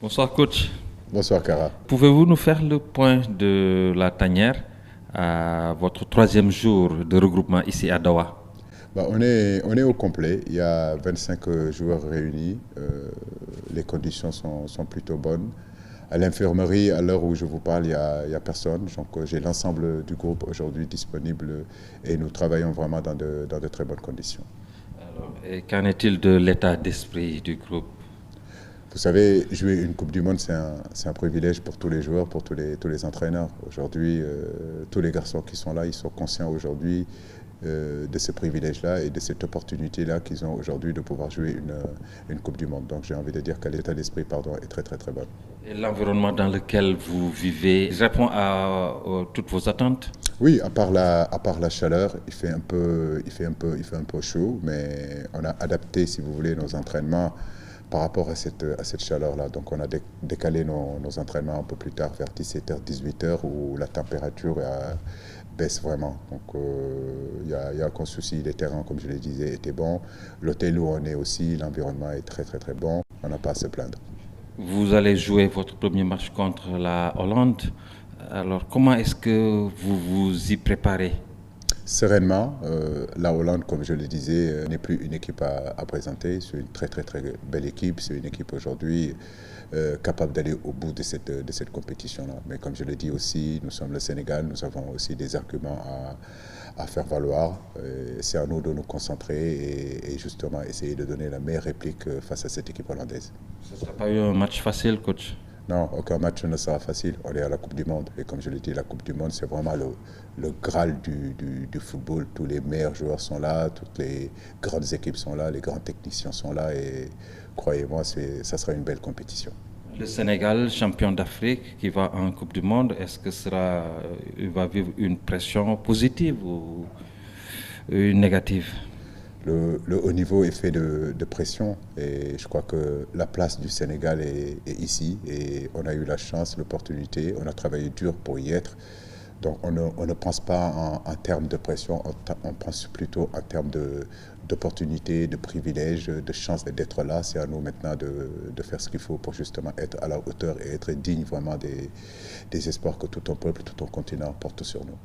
Bonsoir coach. Bonsoir Cara. Pouvez-vous nous faire le point de la tanière à votre troisième jour de regroupement ici à Dawa? On est au complet. Il y a 25 joueurs réunis. Les conditions sont plutôt bonnes. À l'infirmerie, à l'heure où je vous parle, il y a personne. Donc j'ai l'ensemble du groupe aujourd'hui disponible et nous travaillons vraiment dans de très bonnes conditions. Et qu'en est-il de l'état d'esprit du groupe? Vous savez, jouer une Coupe du Monde, c'est un privilège pour tous les joueurs, pour tous les entraîneurs. Aujourd'hui, tous les garçons qui sont là, ils sont conscients aujourd'hui de ce privilège-là et de cette opportunité-là qu'ils ont aujourd'hui de pouvoir jouer une Coupe du Monde. Donc j'ai envie de dire que l'état d'esprit est très très très bon. Et l'environnement dans lequel vous vivez répond à toutes vos attentes? Oui, à part la chaleur, il fait un peu chaud, mais on a adapté, si vous voulez, nos entraînements par rapport à cette chaleur-là. Donc on a décalé nos entraînements un peu plus tard, vers 17h, 18h, où la température baisse vraiment. Donc il n'y a aucun souci. Les terrains, comme je le disais, étaient bons. L'hôtel où on est aussi, l'environnement est très très très bon. On n'a pas à se plaindre. Vous allez jouer votre premier match contre la Hollande. Alors comment est-ce que vous vous y préparez? Sereinement, la Hollande, comme je le disais, n'est plus une équipe à présenter. C'est une très très très belle équipe. C'est une équipe aujourd'hui capable d'aller au bout de cette compétition-là. Mais comme je le dis aussi, nous sommes le Sénégal, nous avons aussi des arguments à faire valoir. C'est à nous de nous concentrer et justement essayer de donner la meilleure réplique face à cette équipe hollandaise. Ce ne sera pas eu un match facile, coach. Non, aucun match ne sera facile. On est à la Coupe du Monde. Et comme je l'ai dit, la Coupe du Monde, c'est vraiment le Graal du football. Tous les meilleurs joueurs sont là, toutes les grandes équipes sont là, les grands techniciens sont là. Et croyez-moi, ça sera une belle compétition. Le Sénégal, champion d'Afrique, qui va en Coupe du Monde, est-ce que il va vivre une pression positive ou une négative? Le haut niveau est fait de pression et je crois que la place du Sénégal est ici et on a eu la chance, l'opportunité, on a travaillé dur pour y être. Donc on ne pense pas en termes de pression, on pense plutôt en termes d'opportunité, de privilège, de chance d'être là. C'est à nous maintenant de faire ce qu'il faut pour justement être à la hauteur et être digne vraiment des espoirs que tout un peuple, tout un continent porte sur nous.